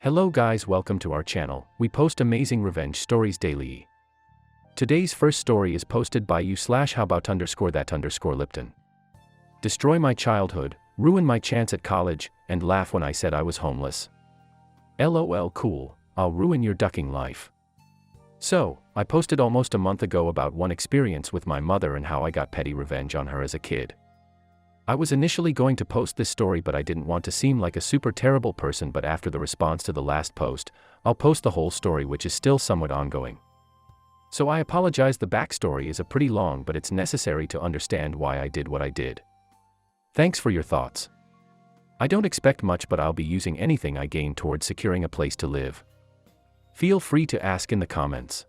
Hello guys, welcome to our channel. We post amazing revenge stories daily. Today's first story is posted by you/howbout_that_Lipton. Destroy my childhood, ruin my chance at college, and laugh when I said I was homeless. LOL cool, I'll ruin your ducking life. So, I posted almost a month ago about one experience with my mother and how I got petty revenge on her as a kid. I was initially going to post this story, but I didn't want to seem like a super terrible person, but after the response to the last post, I'll post the whole story, which is still somewhat ongoing. So I apologize, the backstory is a pretty long, but it's necessary to understand why I did what I did. Thanks for your thoughts. I don't expect much, but I'll be using anything I gain towards securing a place to live. Feel free to ask in the comments.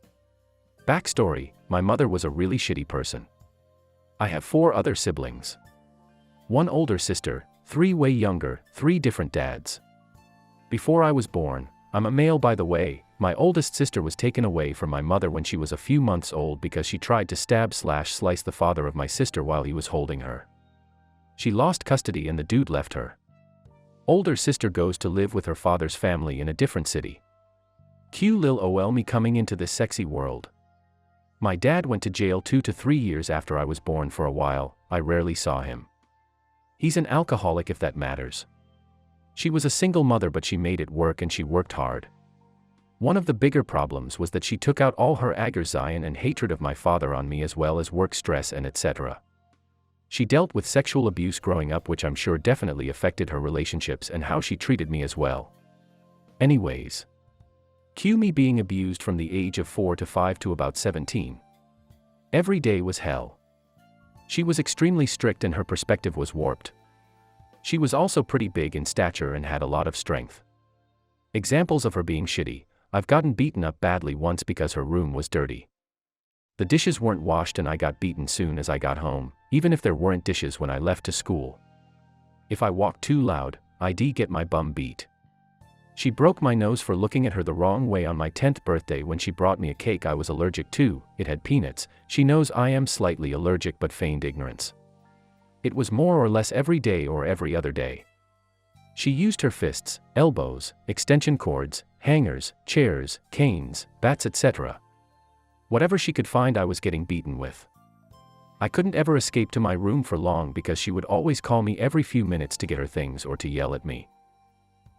Backstory: my mother was a really shitty person. I have 4 other siblings. 1 older sister, 3 way younger, 3 different dads. Before I was born, I'm a male by the way, my oldest sister was taken away from my mother when she was a few months old because she tried to stab/slice the father of my sister while he was holding her. She lost custody and the dude left her. Older sister goes to live with her father's family in a different city. Lol me coming into this sexy world. My dad went to jail 2 to 3 years after I was born for a while. I rarely saw him. He's an alcoholic, if that matters. She was a single mother, but she made it work and she worked hard. One of the bigger problems was that she took out all her anger, Zion, and hatred of my father on me, as well as work stress and etc. She dealt with sexual abuse growing up, which I'm sure definitely affected her relationships and how she treated me as well. Anyways. Cue me being abused from the age of 4 to 5 to about 17. Every day was hell. She was extremely strict and her perspective was warped. She was also pretty big in stature and had a lot of strength. Examples of her being shitty: I've gotten beaten up badly once because her room was dirty. The dishes weren't washed and I got beaten soon as I got home, even if there weren't dishes when I left to school. If I walked too loud, I'd get my bum beat. She broke my nose for looking at her the wrong way on my 10th birthday when she brought me a cake I was allergic to. It had peanuts. She knows I am slightly allergic but feigned ignorance. It was more or less every day or every other day. She used her fists, elbows, extension cords, hangers, chairs, canes, bats, etc. Whatever she could find I was getting beaten with. I couldn't ever escape to my room for long because she would always call me every few minutes to get her things or to yell at me.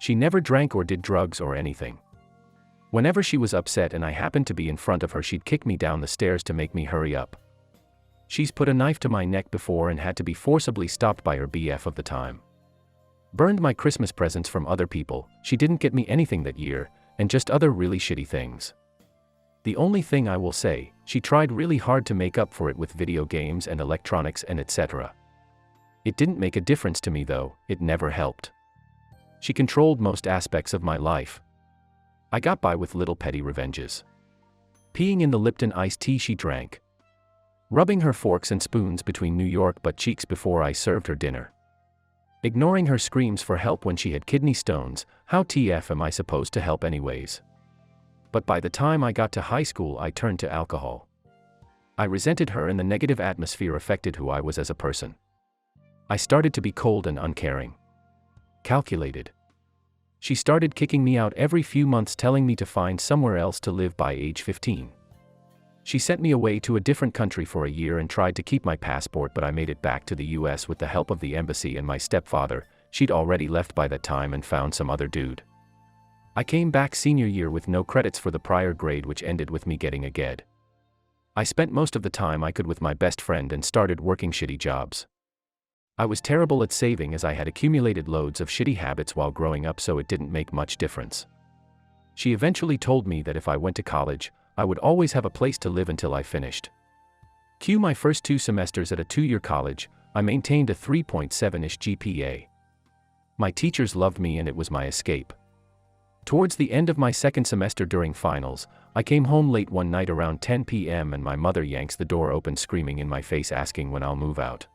She never drank or did drugs or anything. Whenever she was upset and I happened to be in front of her, she'd kick me down the stairs to make me hurry up. She's put a knife to my neck before and had to be forcibly stopped by her BF of the time. Burned my Christmas presents from other people. She didn't get me anything that year, and just other really shitty things. The only thing I will say, she tried really hard to make up for it with video games and electronics and etc. It didn't make a difference to me though, it never helped. She controlled most aspects of my life. I got by with little petty revenges. Peeing in the Lipton iced tea she drank. Rubbing her forks and spoons between New York butt cheeks before I served her dinner. Ignoring her screams for help when she had kidney stones. How TF am I supposed to help anyways? But by the time I got to high school I turned to alcohol. I resented her and the negative atmosphere affected who I was as a person. I started to be cold and uncaring. Calculated. She started kicking me out every few months, telling me to find somewhere else to live by age 15. She sent me away to a different country for a year and tried to keep my passport, but I made it back to the US with the help of the embassy and my stepfather. She'd already left by that time and found some other dude. I came back senior year with no credits for the prior grade, which ended with me getting a GED. I spent most of the time I could with my best friend and started working shitty jobs. I was terrible at saving as I had accumulated loads of shitty habits while growing up, so it didn't make much difference. She eventually told me that if I went to college, I would always have a place to live until I finished. Cue my first 2 semesters at a 2-year college. I maintained a 3.7-ish GPA. My teachers loved me and it was my escape. Towards the end of my 2nd semester during finals, I came home late one night around 10 p.m. and my mother yanks the door open screaming in my face asking when I'll move out.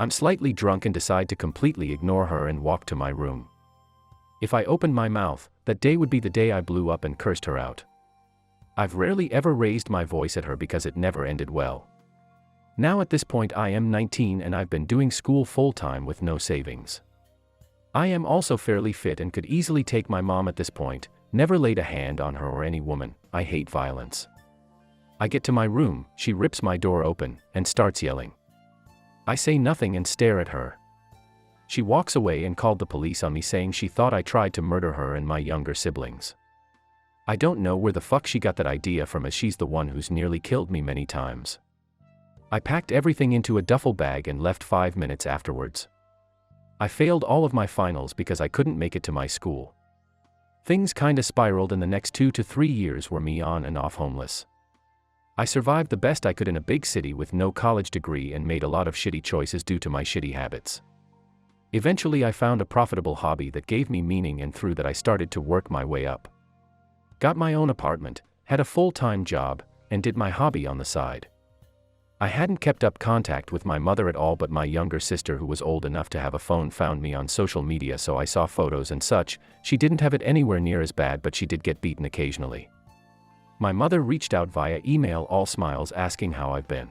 I'm slightly drunk and decide to completely ignore her and walk to my room. If I opened my mouth, that day would be the day I blew up and cursed her out. I've rarely ever raised my voice at her because it never ended well. Now at this point I am 19 and I've been doing school full-time with no savings. I am also fairly fit and could easily take my mom at this point, never laid a hand on her or any woman. I hate violence. I get to my room, she rips my door open, and starts yelling. I say nothing and stare at her. She walks away and called the police on me, saying she thought I tried to murder her and my younger siblings. I don't know where the fuck she got that idea from, as she's the one who's nearly killed me many times. I packed everything into a duffel bag and left 5 minutes afterwards. I failed all of my finals because I couldn't make it to my school. Things kinda spiraled, and the next 2 to 3 years were me on and off homeless. I survived the best I could in a big city with no college degree and made a lot of shitty choices due to my shitty habits. Eventually I found a profitable hobby that gave me meaning, and through that I started to work my way up. Got my own apartment, had a full-time job, and did my hobby on the side. I hadn't kept up contact with my mother at all, but my younger sister, who was old enough to have a phone, found me on social media, so I saw photos and such. She didn't have it anywhere near as bad, but she did get beaten occasionally. My mother reached out via email, all smiles, asking how I've been.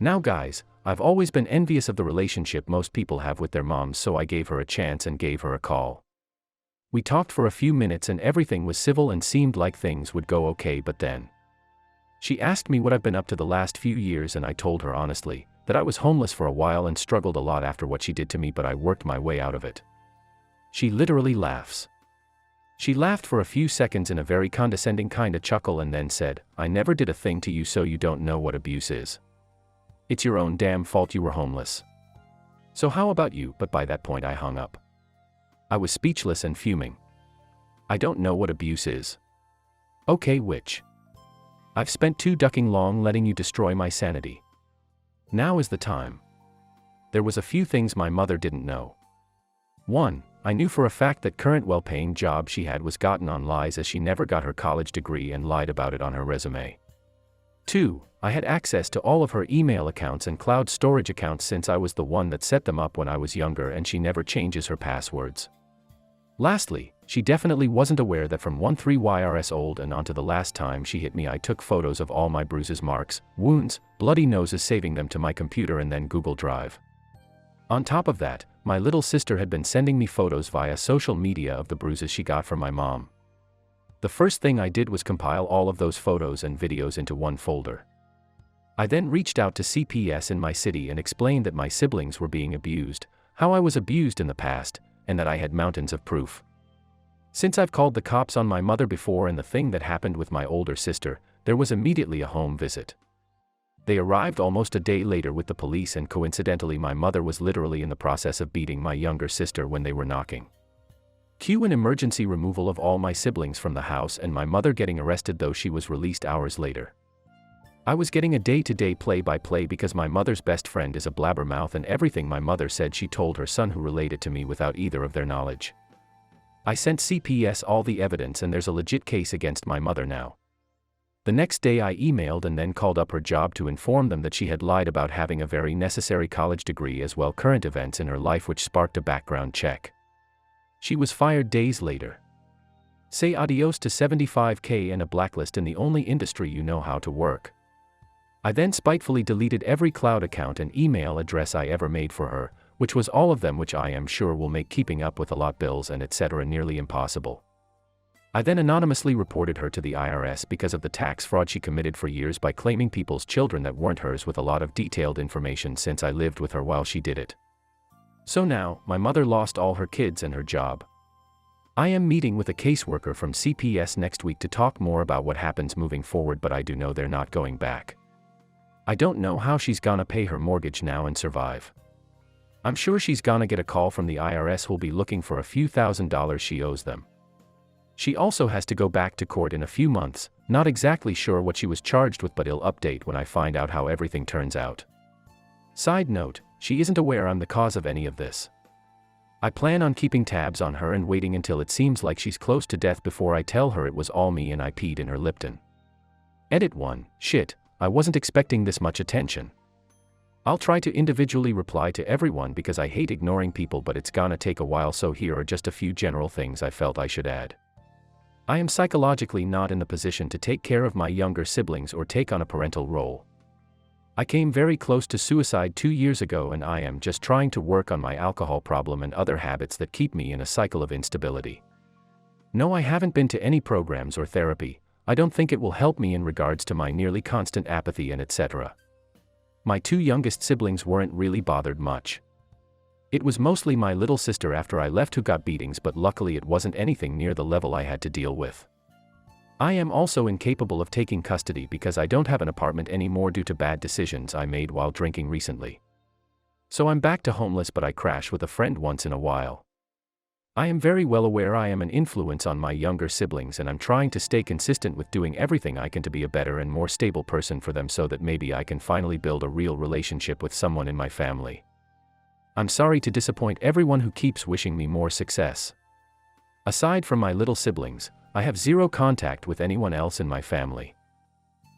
Now guys, I've always been envious of the relationship most people have with their moms, so I gave her a chance and gave her a call. We talked for a few minutes and everything was civil and seemed like things would go okay, but then she asked me what I've been up to the last few years, and I told her honestly that I was homeless for a while and struggled a lot after what she did to me, but I worked my way out of it. She literally laughs. She laughed for a few seconds in a very condescending kind of chuckle and then said, "I never did a thing to you, so you don't know what abuse is. It's your own damn fault you were homeless. So how about you?" But by that point I hung up. I was speechless and fuming. I don't know what abuse is. Okay, which? I've spent too ducking long letting you destroy my sanity. Now is the time. There was a few things my mother didn't know. 1. I knew for a fact that current well-paying job she had was gotten on lies, as she never got her college degree and lied about it on her resume. 2. I had access to all of her email accounts and cloud storage accounts, since I was the one that set them up when I was younger, and she never changes her passwords. Lastly, she definitely wasn't aware that from 13 years old and onto the last time she hit me, I took photos of all my bruises, marks, wounds, bloody noses, saving them to my computer and then Google Drive. On top of that, my little sister had been sending me photos via social media of the bruises she got from my mom. The first thing I did was compile all of those photos and videos into one folder. I then reached out to CPS in my city and explained that my siblings were being abused, how I was abused in the past, and that I had mountains of proof. Since I've called the cops on my mother before and the thing that happened with my older sister, there was immediately a home visit. They arrived almost a day later with the police, and coincidentally my mother was literally in the process of beating my younger sister when they were knocking. Cue an emergency removal of all my siblings from the house, and my mother getting arrested, though she was released hours later. I was getting a day-to-day play-by-play because my mother's best friend is a blabbermouth, and everything my mother said she told her son, who related to me without either of their knowledge. I sent CPS all the evidence, and there's a legit case against my mother now. The next day I emailed and then called up her job to inform them that she had lied about having a very necessary college degree, as well current events in her life, which sparked a background check. She was fired days later. Say adios to $75,000 and a blacklist in the only industry you know how to work. I then spitefully deleted every cloud account and email address I ever made for her, which was all of them, which I am sure will make keeping up with a lot bills and etc. nearly impossible. I then anonymously reported her to the IRS because of the tax fraud she committed for years by claiming people's children that weren't hers, with a lot of detailed information since I lived with her while she did it. So now, my mother lost all her kids and her job. I am meeting with a caseworker from CPS next week to talk more about what happens moving forward, but I do know they're not going back. I don't know how she's gonna pay her mortgage now and survive. I'm sure she's gonna get a call from the IRS who'll be looking for a few $1,000s she owes them. She also has to go back to court in a few months, not exactly sure what she was charged with, but I'll update when I find out how everything turns out. Side note, she isn't aware I'm the cause of any of this. I plan on keeping tabs on her and waiting until it seems like she's close to death before I tell her it was all me and I peed in her Lipton. Edit 1. Shit, I wasn't expecting this much attention. I'll try to individually reply to everyone because I hate ignoring people, but it's gonna take a while, so here are just a few general things I felt I should add. I am psychologically not in the position to take care of my younger siblings or take on a parental role. I came very close to suicide 2 years ago, and I am just trying to work on my alcohol problem and other habits that keep me in a cycle of instability. No, I haven't been to any programs or therapy. I don't think it will help me in regards to my nearly constant apathy and etc. My 2 youngest siblings weren't really bothered much. It was mostly my little sister after I left who got beatings, but luckily it wasn't anything near the level I had to deal with. I am also incapable of taking custody because I don't have an apartment anymore due to bad decisions I made while drinking recently. So I'm back to homeless, but I crash with a friend once in a while. I am very well aware I am an influence on my younger siblings, and I'm trying to stay consistent with doing everything I can to be a better and more stable person for them so that maybe I can finally build a real relationship with someone in my family. I'm sorry to disappoint everyone who keeps wishing me more success. Aside from my little siblings, I have zero contact with anyone else in my family.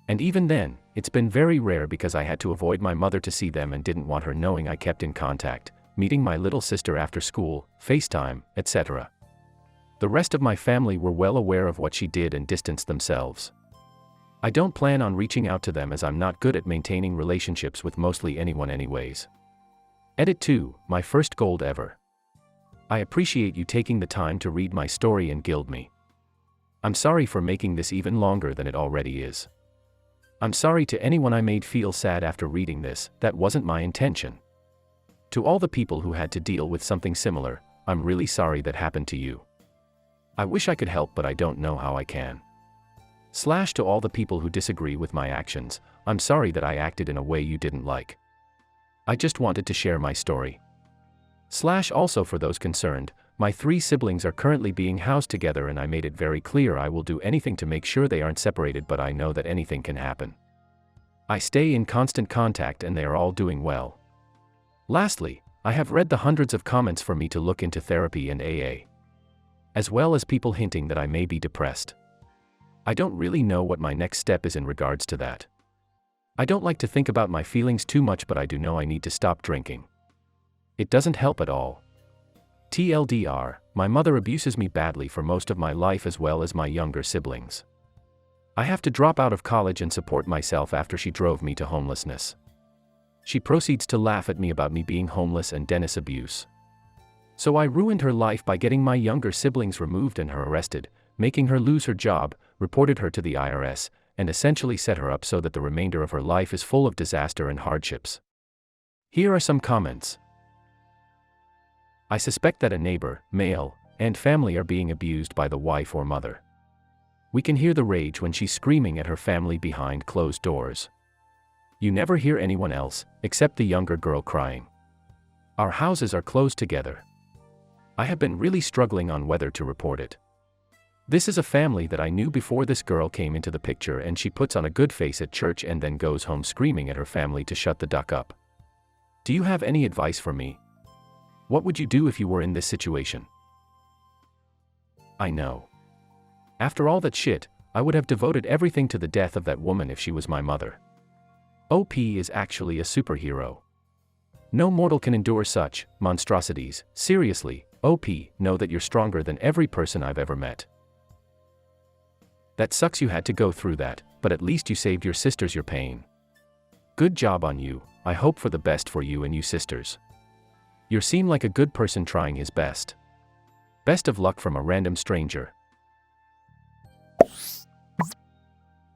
And even then, it's been very rare because I had to avoid my mother to see them and didn't want her knowing I kept in contact, meeting my little sister after school, FaceTime, etc. The rest of my family were well aware of what she did and distanced themselves. I don't plan on reaching out to them as I'm not good at maintaining relationships with mostly anyone anyways. Edit 2, my first gold ever. I appreciate you taking the time to read my story and gild me. I'm sorry for making this even longer than it already is. I'm sorry to anyone I made feel sad after reading this. That wasn't my intention. To all the people who had to deal with something similar, I'm really sorry that happened to you. I wish I could help, but I don't know how I can. / to all the people who disagree with my actions, I'm sorry that I acted in a way you didn't like. I just wanted to share my story. / also for those concerned, my 3 siblings are currently being housed together, and I made it very clear I will do anything to make sure they aren't separated, but I know that anything can happen. I stay in constant contact and they are all doing well. Lastly, I have read the hundreds of comments for me to look into therapy and AA. As well as people hinting that I may be depressed. I don't really know what my next step is in regards to that. I don't like to think about my feelings too much, but I do know I need to stop drinking. It doesn't help at all. TLDR, my mother abuses me badly for most of my life as well as my younger siblings. I have to drop out of college and support myself after she drove me to homelessness. She proceeds to laugh at me about me being homeless and Dennis abuse. So I ruined her life by getting my younger siblings removed and her arrested, making her lose her job, reported her to the IRS, and essentially set her up so that the remainder of her life is full of disaster and hardships. Here are some comments. I suspect that a neighbor, male, and family are being abused by the wife or mother. We can hear the rage when she's screaming at her family behind closed doors. You never hear anyone else, except the younger girl crying. Our houses are closed together. I have been really struggling on whether to report it. This is a family that I knew before this girl came into the picture, and she puts on a good face at church and then goes home screaming at her family to shut the duck up. Do you have any advice for me? What would you do if you were in this situation? I know. After all that shit, I would have devoted everything to the death of that woman if she was my mother. OP is actually a superhero. No mortal can endure such monstrosities. Seriously, OP, know that you're stronger than every person I've ever met. That sucks you had to go through that, but at least you saved your sisters your pain. Good job on you. I hope for the best for you and you sisters. You seem like a good person trying his best. Best of luck from a random stranger.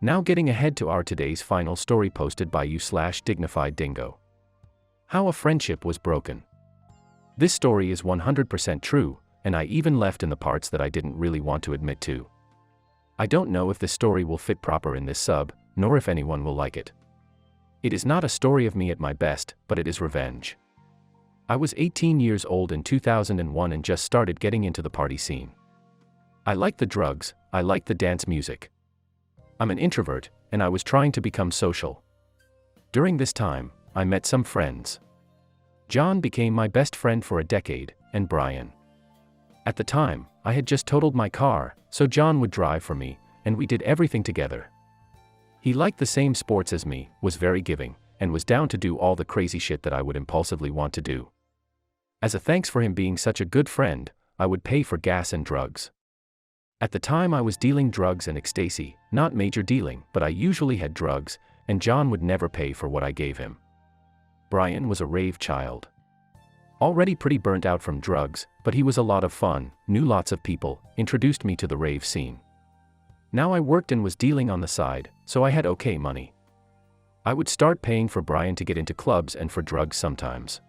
Now getting ahead to our today's final story posted by you/dignified dingo. How a friendship was broken. This story is 100% true, and I even left in the parts that I didn't really want to admit to. I don't know if this story will fit proper in this sub, nor if anyone will like it. It is not a story of me at my best, but it is revenge. I was 18 years old in 2001 and just started getting into the party scene. I liked the drugs, I liked the dance music. I'm an introvert, and I was trying to become social. During this time, I met some friends. John became my best friend for a decade, and Brian. At the time, I had just totaled my car, so John would drive for me, and we did everything together. He liked the same sports as me, was very giving, and was down to do all the crazy shit that I would impulsively want to do. As a thanks for him being such a good friend, I would pay for gas and drugs. At the time I was dealing drugs and ecstasy, not major dealing, but I usually had drugs, and John would never pay for what I gave him. Brian was a rave child. Already pretty burnt out from drugs, but he was a lot of fun, knew lots of people, introduced me to the rave scene. Now I worked and was dealing on the side, so I had okay money. I would start paying for Brian to get into clubs and for drugs sometimes.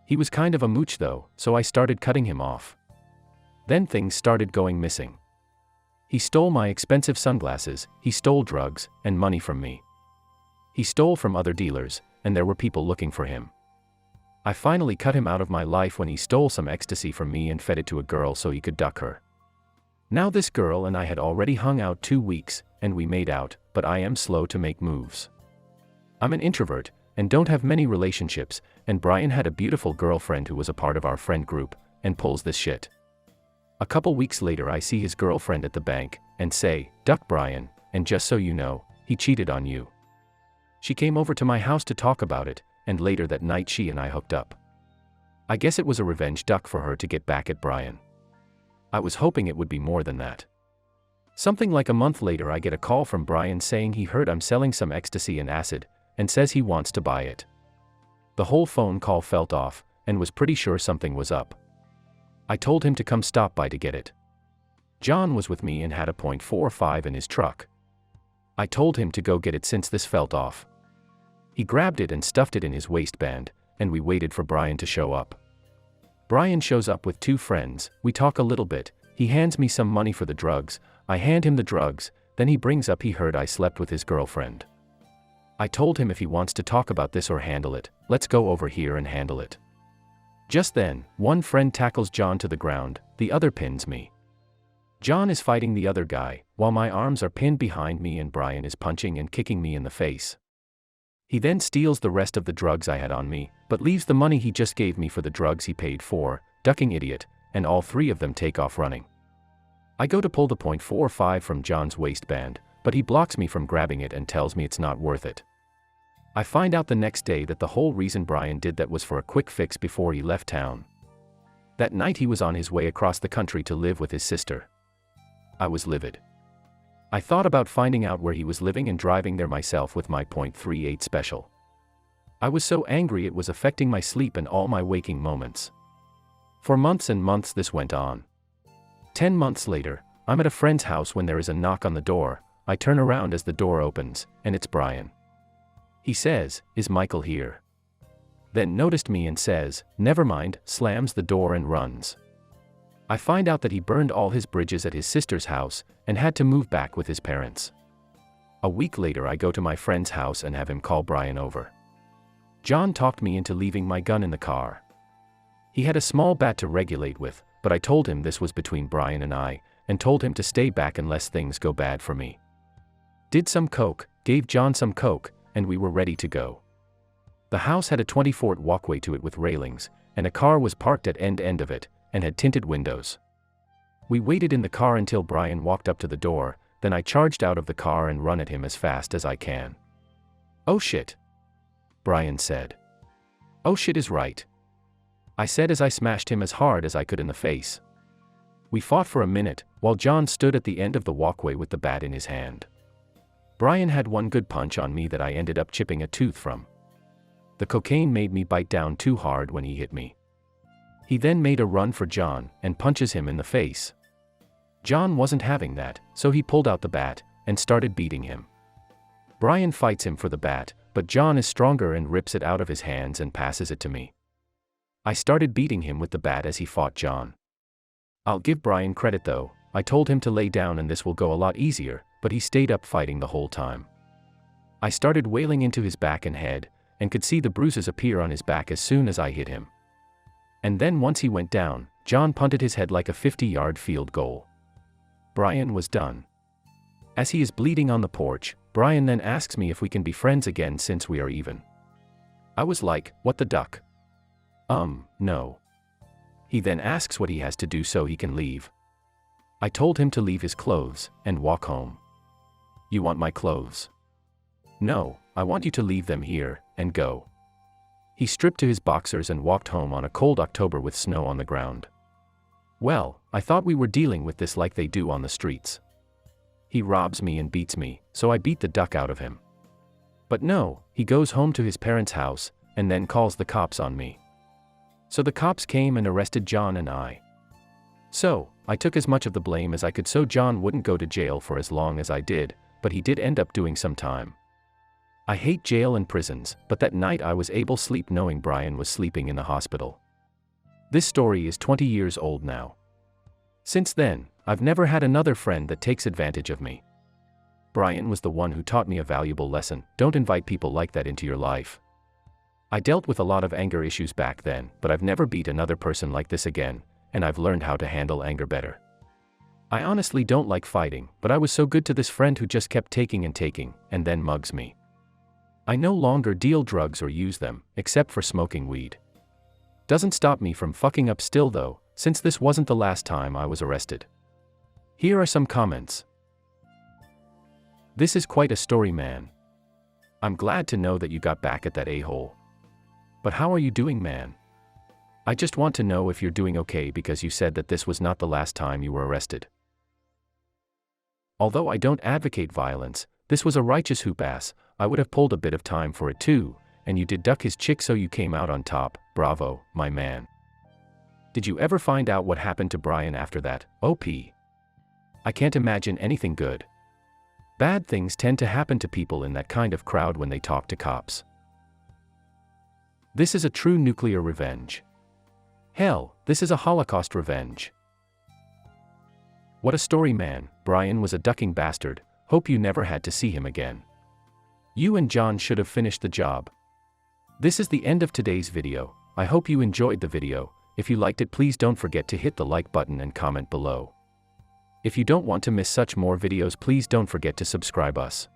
He was kind of a mooch though, so I started cutting him off. Then things started going missing. He stole my expensive sunglasses, he stole drugs, and money from me. He stole from other dealers, and there were people looking for him. I finally cut him out of my life when he stole some ecstasy from me and fed it to a girl so he could duck her. Now this girl and I had already hung out 2 weeks, and we made out, but I am slow to make moves. I'm an introvert, and don't have many relationships, and Brian had a beautiful girlfriend who was a part of our friend group, and pulls this shit. A couple weeks later I see his girlfriend at the bank, and say, "Duck Brian, and just so you know, he cheated on you." She came over to my house to talk about it, and later that night she and I hooked up. I guess it was a revenge duck for her to get back at Brian. I was hoping it would be more than that. Something like a month later I get a call from Brian saying he heard I'm selling some ecstasy and acid, and says he wants to buy it. The whole phone call felt off, and was pretty sure something was up. I told him to come stop by to get it. John was with me and had a .45 in his truck. I told him to go get it since this felt off. He grabbed it and stuffed it in his waistband, and we waited for Brian to show up. Brian shows up with 2 friends, we talk a little bit, he hands me some money for the drugs, I hand him the drugs, then he brings up he heard I slept with his girlfriend. I told him if he wants to talk about this or handle it, let's go over here and handle it. Just then, one friend tackles John to the ground, the other pins me. John is fighting the other guy, while my arms are pinned behind me and Brian is punching and kicking me in the face. He then steals the rest of the drugs I had on me, but leaves the money he just gave me for the drugs he paid for, ducking idiot, and all 3 of them take off running. I go to pull the .45 from John's waistband, but he blocks me from grabbing it and tells me it's not worth it. I find out the next day that the whole reason Brian did that was for a quick fix before he left town. That night he was on his way across the country to live with his sister. I was livid. I thought about finding out where he was living and driving there myself with my .38 special. I was so angry it was affecting my sleep and all my waking moments. For months and months this went on. 10 months later, I'm at a friend's house when there is a knock on the door. I turn around as the door opens, and it's Brian. He says, "Is Michael here?" Then noticed me and says, "Never mind," slams the door and runs. I find out that he burned all his bridges at his sister's house, and had to move back with his parents. A week later I go to my friend's house and have him call Brian over. John talked me into leaving my gun in the car. He had a small bat to regulate with, but I told him this was between Brian and I, and told him to stay back unless things go bad for me. Did some coke, gave John some coke, and we were ready to go. The house had a 20-foot walkway to it with railings, and a car was parked at end of it, and had tinted windows. We waited in the car until Brian walked up to the door, then I charged out of the car and run at him as fast as I can. "Oh shit," Brian said. "Oh shit is right," I said as I smashed him as hard as I could in the face. We fought for a minute, while John stood at the end of the walkway with the bat in his hand. Brian had one good punch on me that I ended up chipping a tooth from. The cocaine made me bite down too hard when he hit me. He then made a run for John, and punches him in the face. John wasn't having that, so he pulled out the bat, and started beating him. Brian fights him for the bat, but John is stronger and rips it out of his hands and passes it to me. I started beating him with the bat as he fought John. I'll give Brian credit though, I told him to lay down and this will go a lot easier, but he stayed up fighting the whole time. I started wailing into his back and head, and could see the bruises appear on his back as soon as I hit him. And then once he went down, John punted his head like a 50-yard field goal. Brian was done. As he is bleeding on the porch, Brian then asks me if we can be friends again since we are even. I was like, what the duck? No. He then asks what he has to do so he can leave. I told him to leave his clothes, and walk home. You want my clothes? No, I want you to leave them here, and go. He stripped to his boxers and walked home on a cold October with snow on the ground. Well, I thought we were dealing with this like they do on the streets. He robs me and beats me, so I beat the duck out of him. But no, he goes home to his parents' house, and then calls the cops on me. So the cops came and arrested John and I. So, I took as much of the blame as I could so John wouldn't go to jail for as long as I did, but he did end up doing some time. I hate jail and prisons, but that night I was able to sleep knowing Brian was sleeping in the hospital. This story is 20 years old now. Since then, I've never had another friend that takes advantage of me. Brian was the one who taught me a valuable lesson: don't invite people like that into your life. I dealt with a lot of anger issues back then, but I've never beat another person like this again, and I've learned how to handle anger better. I honestly don't like fighting, but I was so good to this friend who just kept taking and then mugs me. I no longer deal drugs or use them, except for smoking weed. Doesn't stop me from fucking up still though, since this wasn't the last time I was arrested. Here are some comments. This is quite a story, man. I'm glad to know that you got back at that a-hole. But how are you doing, man? I just want to know if you're doing okay because you said that this was not the last time you were arrested. Although I don't advocate violence, this was a righteous hoop ass. I would have pulled a bit of time for it too, and you did duck his chick so you came out on top. Bravo, my man. Did you ever find out what happened to Brian after that? OP. I can't imagine anything good. Bad things tend to happen to people in that kind of crowd when they talk to cops. This is a true nuclear revenge. Hell, this is a Holocaust revenge. What a story, man. Brian was a ducking bastard. Hope you never had to see him again. You and John should have finished the job. This is the end of today's video. I hope you enjoyed the video. If you liked it, please don't forget to hit the like button and comment below. If you don't want to miss such more videos, please don't forget to subscribe us.